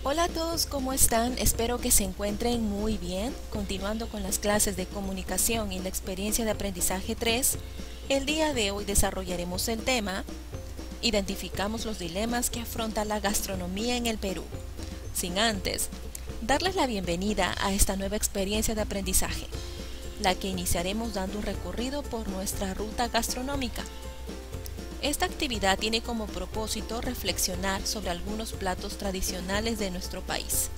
Hola a todos, ¿cómo están? Espero que se encuentren muy bien. Continuando con las clases de comunicación y la experiencia de aprendizaje 3, el día de hoy desarrollaremos el tema Identificamos los dilemas que afronta la gastronomía en el Perú. Sin antes, darles la bienvenida a esta nueva experiencia de aprendizaje, la que iniciaremos dando un recorrido por nuestra ruta gastronómica. Esta actividad tiene como propósito reflexionar sobre algunos platos tradicionales de nuestro país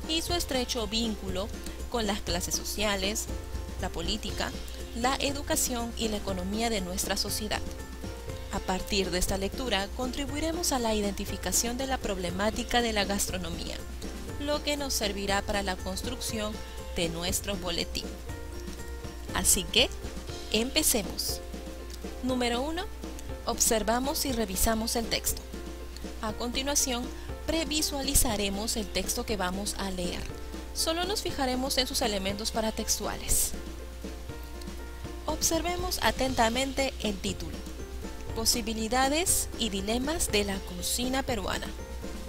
y su estrecho vínculo con las clases sociales, la política, la educación y la economía de nuestra sociedad. A partir de esta lectura, contribuiremos a la identificación de la problemática de la gastronomía, lo que nos servirá para la construcción de nuestro boletín. Así que, empecemos. Número 1. Observamos y revisamos el texto. A continuación, previsualizaremos el texto que vamos a leer. Solo nos fijaremos en sus elementos paratextuales. Observemos atentamente el título: Posibilidades y dilemas de la cocina peruana.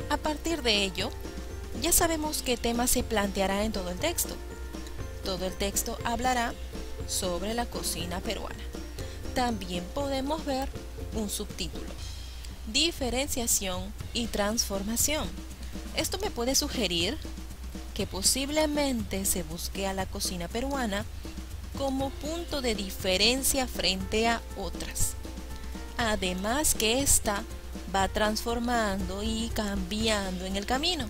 A partir de ello, ya sabemos qué tema se planteará en todo el texto. Todo el texto hablará sobre la cocina peruana. También podemos ver un subtítulo: Diferenciación y transformación. Esto me puede sugerir que posiblemente se busque a la cocina peruana como punto de diferencia frente a otras. Además que ésta va transformando y cambiando en el camino.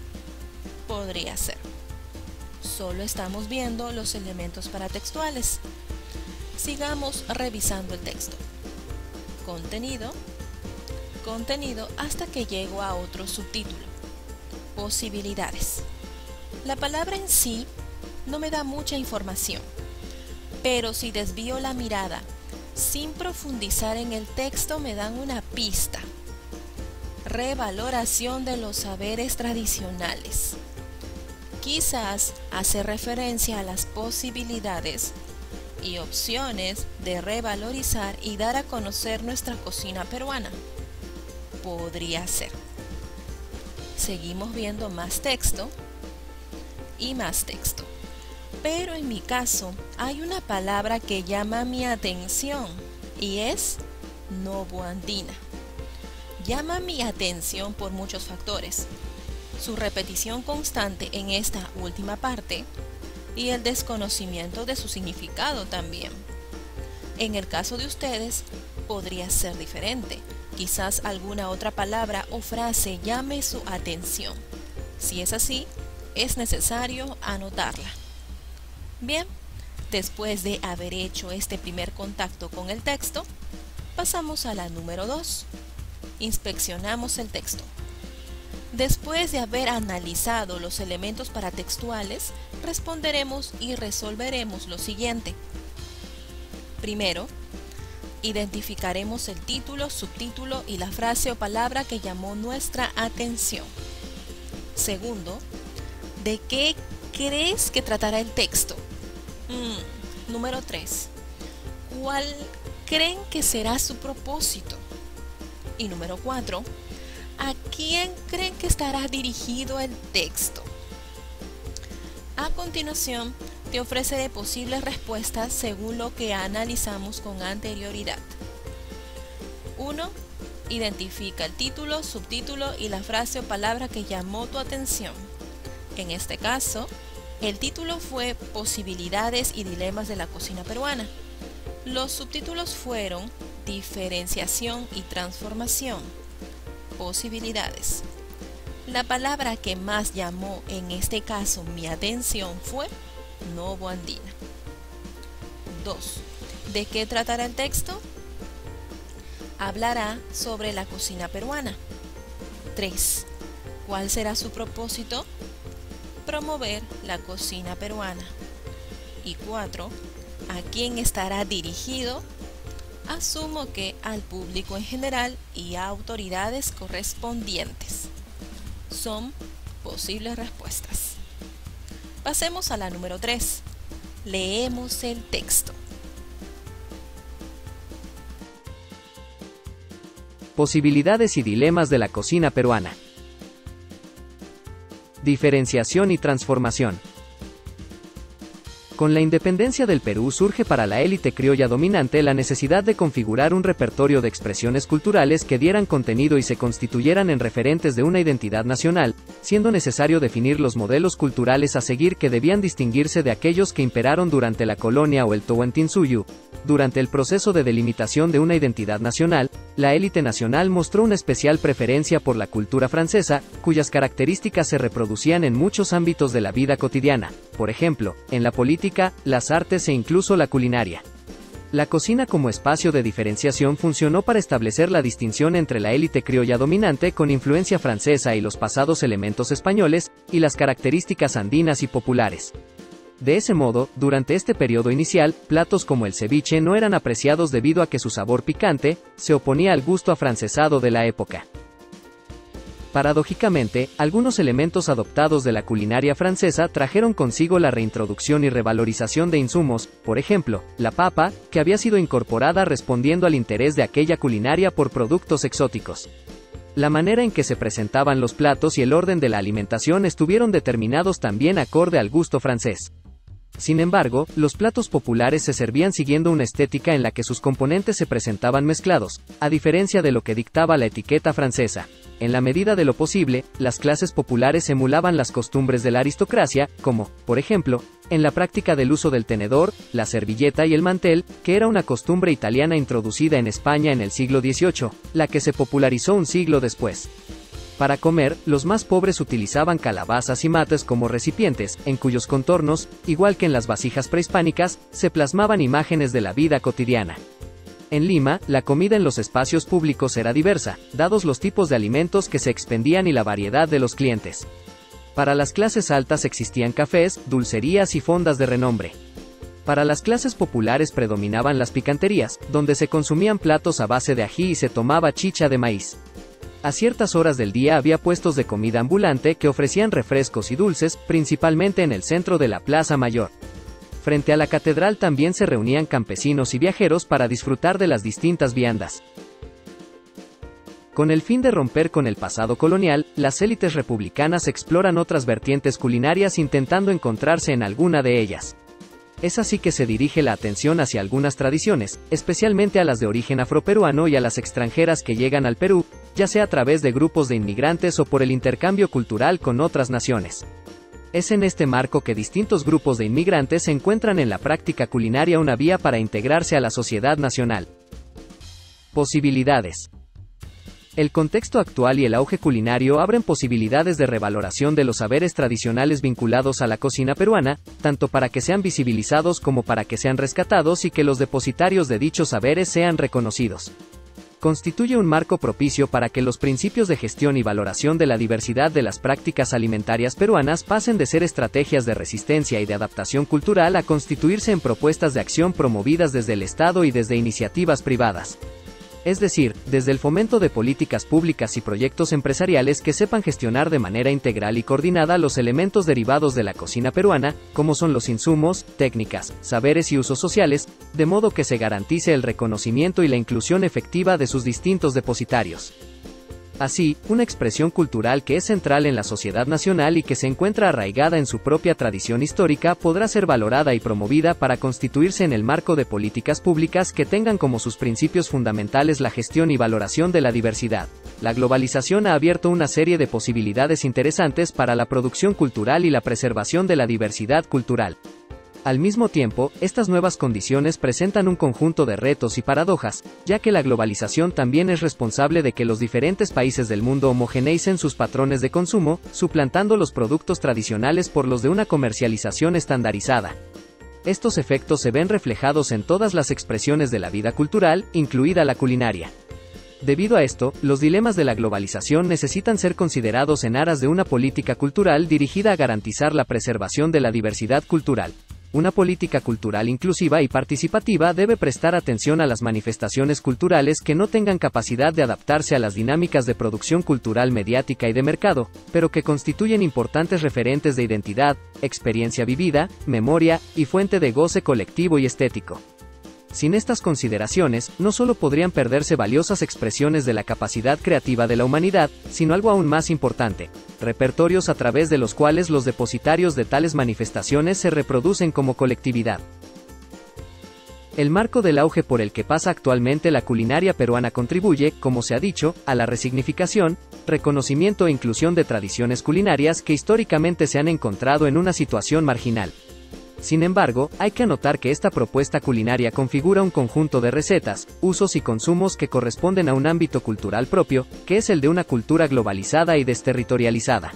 Podría ser. Solo estamos viendo los elementos paratextuales. Sigamos revisando el texto. Contenido hasta que llego a otro subtítulo: Posibilidades. La palabra en sí no me da mucha información, pero si desvío la mirada sin profundizar en el texto me dan una pista: revaloración de los saberes tradicionales. Quizás hace referencia a las posibilidades y opciones de revalorizar y dar a conocer nuestra cocina peruana. Podría ser. Seguimos viendo más texto y más texto. Pero en mi caso hay una palabra que llama mi atención y es novoandina. Llama mi atención por muchos factores: su repetición constante en esta última parte y el desconocimiento de su significado también. En el caso de ustedes, podría ser diferente. Quizás alguna otra palabra o frase llame su atención. Si es así, es necesario anotarla. Bien, después de haber hecho este primer contacto con el texto, pasamos a la número 2. Inspeccionamos el texto. Después de haber analizado los elementos paratextuales, responderemos y resolveremos lo siguiente. Primero, identificaremos el título, subtítulo y la frase o palabra que llamó nuestra atención. Segundo, ¿de qué crees que tratará el texto? Número 3, ¿cuál creen que será su propósito? Y número 4, ¿a quién creen que estará dirigido el texto? A continuación, te ofreceré posibles respuestas según lo que analizamos con anterioridad. 1. Identifica el título, subtítulo y la frase o palabra que llamó tu atención. En este caso, el título fue Posibilidades y dilemas de la cocina peruana. Los subtítulos fueron Diferenciación y transformación. Posibilidades. La palabra que más llamó en este caso mi atención fue novoandina. 2. ¿De qué tratará el texto? Hablará sobre la cocina peruana. 3. ¿Cuál será su propósito? Promover la cocina peruana. Y 4. ¿A quién estará dirigido? Asumo que al público en general y a autoridades correspondientes. Son posibles respuestas. Pasemos a la número 3. Leemos el texto. Posibilidades y dilemas de la cocina peruana. Diferenciación y transformación. Con la independencia del Perú surge para la élite criolla dominante la necesidad de configurar un repertorio de expresiones culturales que dieran contenido y se constituyeran en referentes de una identidad nacional, siendo necesario definir los modelos culturales a seguir que debían distinguirse de aquellos que imperaron durante la colonia o el Tahuantinsuyo. Durante el proceso de delimitación de una identidad nacional, la élite nacional mostró una especial preferencia por la cultura francesa, cuyas características se reproducían en muchos ámbitos de la vida cotidiana, por ejemplo, en la política, las artes e incluso la culinaria. La cocina como espacio de diferenciación funcionó para establecer la distinción entre la élite criolla dominante con influencia francesa y los pasados elementos españoles, y las características andinas y populares. De ese modo, durante este periodo inicial, platos como el ceviche no eran apreciados debido a que su sabor picante se oponía al gusto afrancesado de la época. Paradójicamente, algunos elementos adoptados de la culinaria francesa trajeron consigo la reintroducción y revalorización de insumos, por ejemplo, la papa, que había sido incorporada respondiendo al interés de aquella culinaria por productos exóticos. La manera en que se presentaban los platos y el orden de la alimentación estuvieron determinados también acorde al gusto francés. Sin embargo, los platos populares se servían siguiendo una estética en la que sus componentes se presentaban mezclados, a diferencia de lo que dictaba la etiqueta francesa. En la medida de lo posible, las clases populares emulaban las costumbres de la aristocracia, como, por ejemplo, en la práctica del uso del tenedor, la servilleta y el mantel, que era una costumbre italiana introducida en España en el siglo XVIII, la que se popularizó un siglo después. Para comer, los más pobres utilizaban calabazas y mates como recipientes, en cuyos contornos, igual que en las vasijas prehispánicas, se plasmaban imágenes de la vida cotidiana. En Lima, la comida en los espacios públicos era diversa, dados los tipos de alimentos que se expendían y la variedad de los clientes. Para las clases altas existían cafés, dulcerías y fondas de renombre. Para las clases populares predominaban las picanterías, donde se consumían platos a base de ají y se tomaba chicha de maíz. A ciertas horas del día había puestos de comida ambulante que ofrecían refrescos y dulces, principalmente en el centro de la Plaza Mayor. Frente a la catedral también se reunían campesinos y viajeros para disfrutar de las distintas viandas. Con el fin de romper con el pasado colonial, las élites republicanas exploran otras vertientes culinarias intentando encontrarse en alguna de ellas. Es así que se dirige la atención hacia algunas tradiciones, especialmente a las de origen afroperuano y a las extranjeras que llegan al Perú, ya sea a través de grupos de inmigrantes o por el intercambio cultural con otras naciones. Es en este marco que distintos grupos de inmigrantes encuentran en la práctica culinaria una vía para integrarse a la sociedad nacional. Posibilidades. El contexto actual y el auge culinario abren posibilidades de revaloración de los saberes tradicionales vinculados a la cocina peruana, tanto para que sean visibilizados como para que sean rescatados y que los depositarios de dichos saberes sean reconocidos. Constituye un marco propicio para que los principios de gestión y valoración de la diversidad de las prácticas alimentarias peruanas pasen de ser estrategias de resistencia y de adaptación cultural a constituirse en propuestas de acción promovidas desde el Estado y desde iniciativas privadas. Es decir, desde el fomento de políticas públicas y proyectos empresariales que sepan gestionar de manera integral y coordinada los elementos derivados de la cocina peruana, como son los insumos, técnicas, saberes y usos sociales, de modo que se garantice el reconocimiento y la inclusión efectiva de sus distintos depositarios. Así, una expresión cultural que es central en la sociedad nacional y que se encuentra arraigada en su propia tradición histórica podrá ser valorada y promovida para constituirse en el marco de políticas públicas que tengan como sus principios fundamentales la gestión y valoración de la diversidad. La globalización ha abierto una serie de posibilidades interesantes para la producción cultural y la preservación de la diversidad cultural. Al mismo tiempo, estas nuevas condiciones presentan un conjunto de retos y paradojas, ya que la globalización también es responsable de que los diferentes países del mundo homogeneicen sus patrones de consumo, suplantando los productos tradicionales por los de una comercialización estandarizada. Estos efectos se ven reflejados en todas las expresiones de la vida cultural, incluida la culinaria. Debido a esto, los dilemas de la globalización necesitan ser considerados en aras de una política cultural dirigida a garantizar la preservación de la diversidad cultural. Una política cultural inclusiva y participativa debe prestar atención a las manifestaciones culturales que no tengan capacidad de adaptarse a las dinámicas de producción cultural mediática y de mercado, pero que constituyen importantes referentes de identidad, experiencia vivida, memoria, y fuente de goce colectivo y estético. Sin estas consideraciones, no solo podrían perderse valiosas expresiones de la capacidad creativa de la humanidad, sino algo aún más importante, repertorios a través de los cuales los depositarios de tales manifestaciones se reproducen como colectividad. El marco del auge por el que pasa actualmente la culinaria peruana contribuye, como se ha dicho, a la resignificación, reconocimiento e inclusión de tradiciones culinarias que históricamente se han encontrado en una situación marginal. Sin embargo, hay que anotar que esta propuesta culinaria configura un conjunto de recetas, usos y consumos que corresponden a un ámbito cultural propio, que es el de una cultura globalizada y desterritorializada.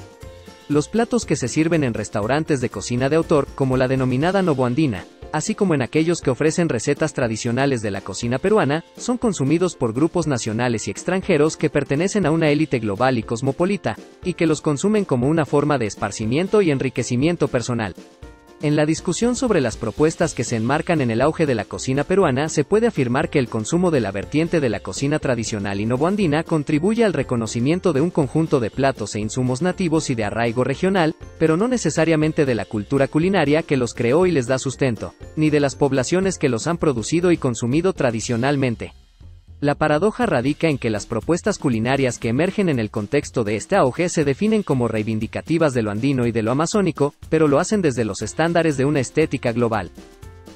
Los platos que se sirven en restaurantes de cocina de autor, como la denominada novoandina, así como en aquellos que ofrecen recetas tradicionales de la cocina peruana, son consumidos por grupos nacionales y extranjeros que pertenecen a una élite global y cosmopolita, y que los consumen como una forma de esparcimiento y enriquecimiento personal. En la discusión sobre las propuestas que se enmarcan en el auge de la cocina peruana, se puede afirmar que el consumo de la vertiente de la cocina tradicional y novoandina contribuye al reconocimiento de un conjunto de platos e insumos nativos y de arraigo regional, pero no necesariamente de la cultura culinaria que los creó y les da sustento, ni de las poblaciones que los han producido y consumido tradicionalmente. La paradoja radica en que las propuestas culinarias que emergen en el contexto de este auge se definen como reivindicativas de lo andino y de lo amazónico, pero lo hacen desde los estándares de una estética global.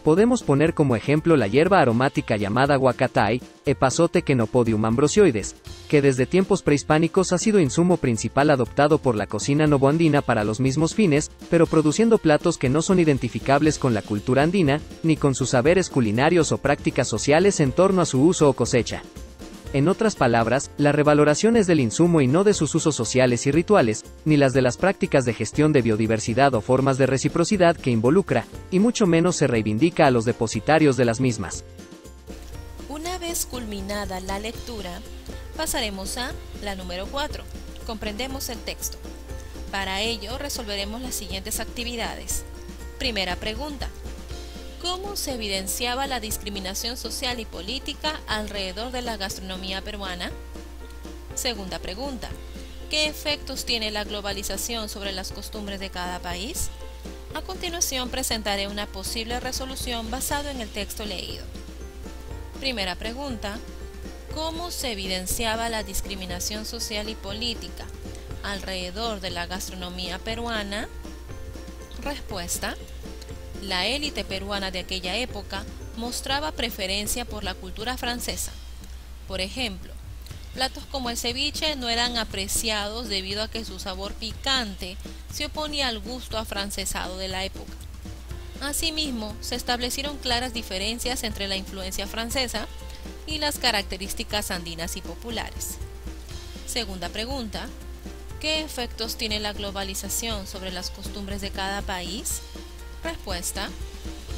Podemos poner como ejemplo la hierba aromática llamada huacatay, Epazote Chenopodium ambrosioides, que desde tiempos prehispánicos ha sido insumo principal adoptado por la cocina novoandina para los mismos fines, pero produciendo platos que no son identificables con la cultura andina, ni con sus saberes culinarios o prácticas sociales en torno a su uso o cosecha. En otras palabras, la revaloración es del insumo y no de sus usos sociales y rituales, ni las de las prácticas de gestión de biodiversidad o formas de reciprocidad que involucra, y mucho menos se reivindica a los depositarios de las mismas. Una vez culminada la lectura, pasaremos a la número 4. Comprendemos el texto. Para ello, resolveremos las siguientes actividades. Primera pregunta. ¿Cómo se evidenciaba la discriminación social y política alrededor de la gastronomía peruana? Segunda pregunta. ¿Qué efectos tiene la globalización sobre las costumbres de cada país? A continuación presentaré una posible resolución basada en el texto leído. Primera pregunta. ¿Cómo se evidenciaba la discriminación social y política alrededor de la gastronomía peruana? Respuesta. La élite peruana de aquella época mostraba preferencia por la cultura francesa. Por ejemplo, platos como el ceviche no eran apreciados debido a que su sabor picante se oponía al gusto afrancesado de la época. Asimismo, se establecieron claras diferencias entre la influencia francesa y las características andinas y populares. Segunda pregunta. ¿Qué efectos tiene la globalización sobre las costumbres de cada país? Respuesta.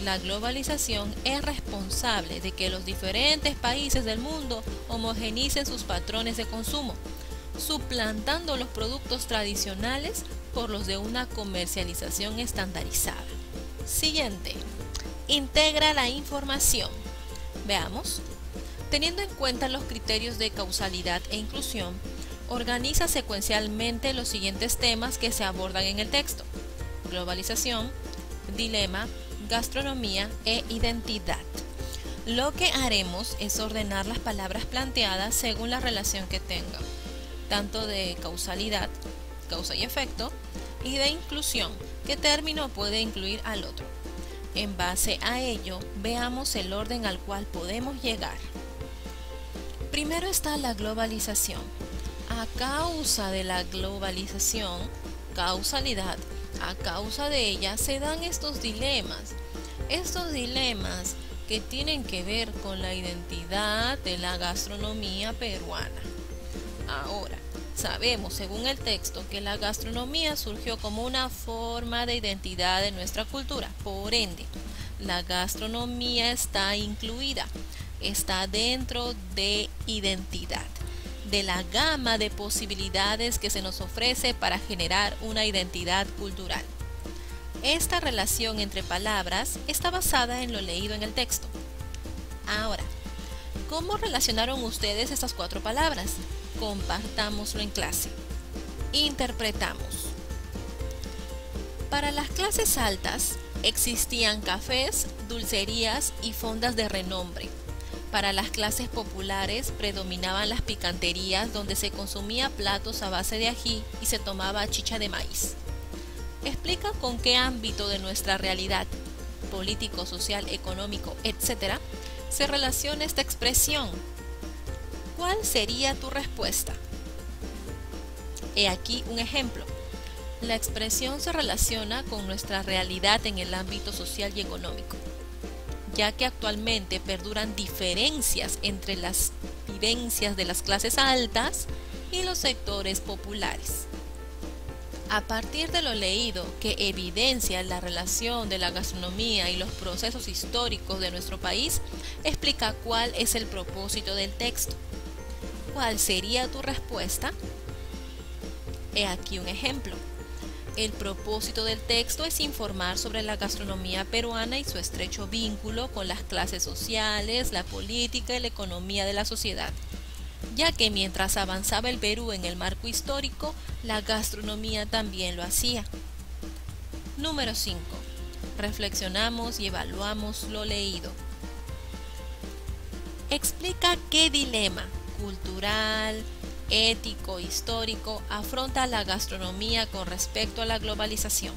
La globalización es responsable de que los diferentes países del mundo homogeneicen sus patrones de consumo, suplantando los productos tradicionales por los de una comercialización estandarizada. Siguiente. Integra la información. Veamos. Teniendo en cuenta los criterios de causalidad e inclusión, organiza secuencialmente los siguientes temas que se abordan en el texto: globalización, dilema, gastronomía e identidad. Lo que haremos es ordenar las palabras planteadas según la relación que tengan, tanto de causalidad, causa y efecto, y de inclusión, qué término puede incluir al otro. En base a ello, veamos el orden al cual podemos llegar. Primero está la globalización. A causa de la globalización, causalidad, a causa de ella se dan estos dilemas que tienen que ver con la identidad de la gastronomía peruana. Ahora, sabemos según el texto que la gastronomía surgió como una forma de identidad de nuestra cultura. Por ende, la gastronomía está incluida, está dentro de identidad, de la gama de posibilidades que se nos ofrece para generar una identidad cultural. Esta relación entre palabras está basada en lo leído en el texto. Ahora, ¿cómo relacionaron ustedes estas 4 palabras? Compartámoslo en clase. Interpretamos. Para las clases altas, Existían cafés, dulcerías y fondas de renombre. Para las clases populares predominaban las picanterías donde se consumía platos a base de ají y se tomaba chicha de maíz. Explica con qué ámbito de nuestra realidad, político, social, económico, etc., se relaciona esta expresión. ¿Cuál sería tu respuesta? He aquí un ejemplo. La expresión se relaciona con nuestra realidad en el ámbito social y económico, ya que actualmente perduran diferencias entre las vivencias de las clases altas y los sectores populares. A partir de lo leído, que evidencia la relación de la gastronomía y los procesos históricos de nuestro país, explica cuál es el propósito del texto. ¿Cuál sería tu respuesta? He aquí un ejemplo. El propósito del texto es informar sobre la gastronomía peruana y su estrecho vínculo con las clases sociales, la política y la economía de la sociedad, ya que mientras avanzaba el Perú en el marco histórico, la gastronomía también lo hacía. Número 5. Reflexionamos y evaluamos lo leído. Explica qué dilema cultural, ético, histórico afronta la gastronomía con respecto a la globalización.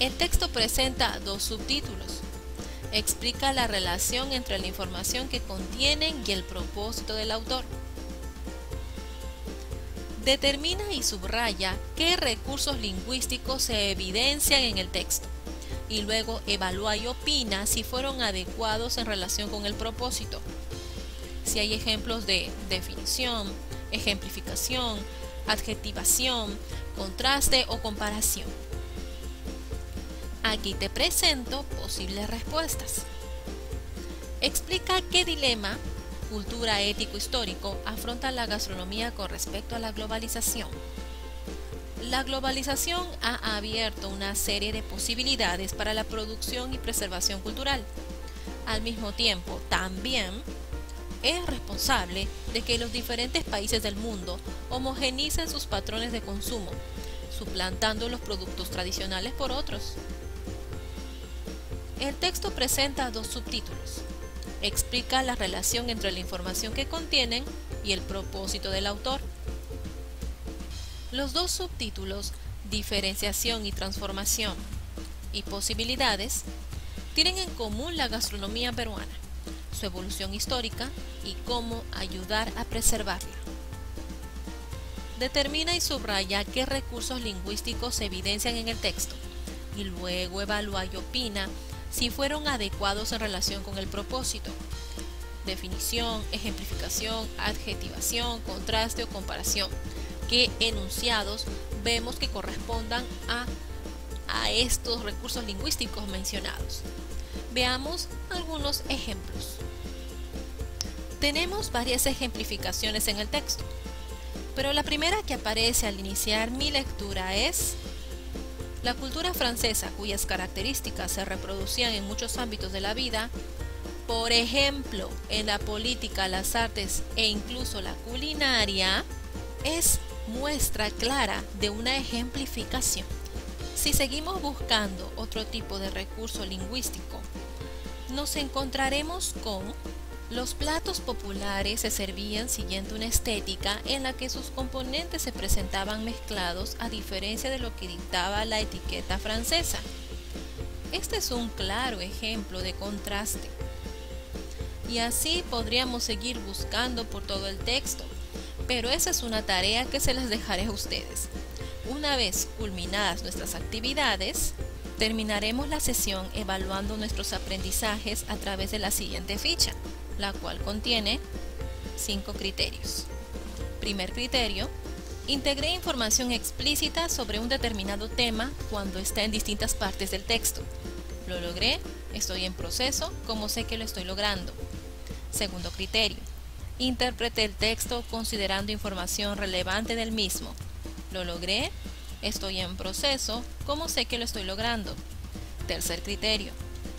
El texto presenta dos subtítulos. Explica la relación entre la información que contienen y el propósito del autor. Determina y subraya qué recursos lingüísticos se evidencian en el texto y luego evalúa y opina si fueron adecuados en relación con el propósito. Si hay ejemplos de definición, ejemplificación, adjetivación, contraste o comparación. Aquí te presento posibles respuestas. Explica qué dilema, cultura, ético, histórico afronta la gastronomía con respecto a la globalización. La globalización ha abierto una serie de posibilidades para la producción y preservación cultural. Al mismo tiempo, también es responsable de que los diferentes países del mundo homogenicen sus patrones de consumo, suplantando los productos tradicionales por otros. El texto presenta dos subtítulos. Explica la relación entre la información que contienen y el propósito del autor. Los dos subtítulos, diferenciación y transformación, y posibilidades, tienen en común la gastronomía peruana, su evolución histórica y cómo ayudar a preservarla. Determina y subraya qué recursos lingüísticos se evidencian en el texto y luego evalúa y opina si fueron adecuados en relación con el propósito. Definición, ejemplificación, adjetivación, contraste o comparación. ¿Qué enunciados vemos que correspondan a estos recursos lingüísticos mencionados? Veamos algunos ejemplos. Tenemos varias ejemplificaciones en el texto, pero la primera que aparece al iniciar mi lectura es: la cultura francesa, cuyas características se reproducían en muchos ámbitos de la vida, por ejemplo, en la política, las artes e incluso la culinaria, es muestra clara de una ejemplificación. Si seguimos buscando otro tipo de recurso lingüístico, nos encontraremos con: los platos populares se servían siguiendo una estética en la que sus componentes se presentaban mezclados, a diferencia de lo que dictaba la etiqueta francesa. Este es un claro ejemplo de contraste. Y así podríamos seguir buscando por todo el texto, pero esa es una tarea que se las dejaré a ustedes. Una vez culminadas nuestras actividades, terminaremos la sesión evaluando nuestros aprendizajes a través de la siguiente ficha, la cual contiene 5 criterios. Primer criterio: integré información explícita sobre un determinado tema cuando está en distintas partes del texto. Lo logré, estoy en proceso, ¿cómo sé que lo estoy logrando? Segundo criterio: interpreté el texto considerando información relevante del mismo. Lo logré, estoy en proceso, ¿cómo sé que lo estoy logrando? Tercer criterio: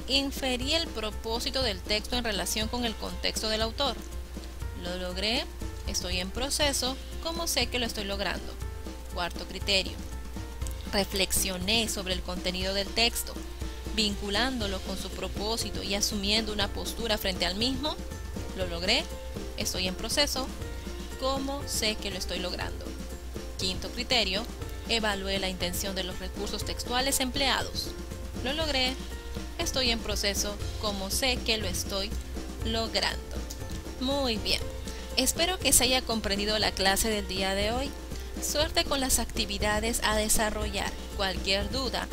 inferí el propósito del texto en relación con el contexto del autor. Lo logré, estoy en proceso, ¿cómo sé que lo estoy logrando? Cuarto criterio: Reflexioné sobre el contenido del texto, vinculándolo con su propósito y asumiendo una postura frente al mismo. Lo logré, estoy en proceso. ¿Cómo sé que lo estoy logrando? Quinto criterio, evalué la intención de los recursos textuales empleados. Lo logré, estoy en proceso. ¿Cómo sé que lo estoy logrando? Muy bien, espero que se haya comprendido la clase del día de hoy. Suerte con las actividades a desarrollar. Cualquier duda,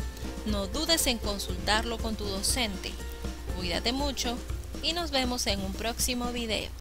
no dudes en consultarlo con tu docente. Cuídate mucho y nos vemos en un próximo video.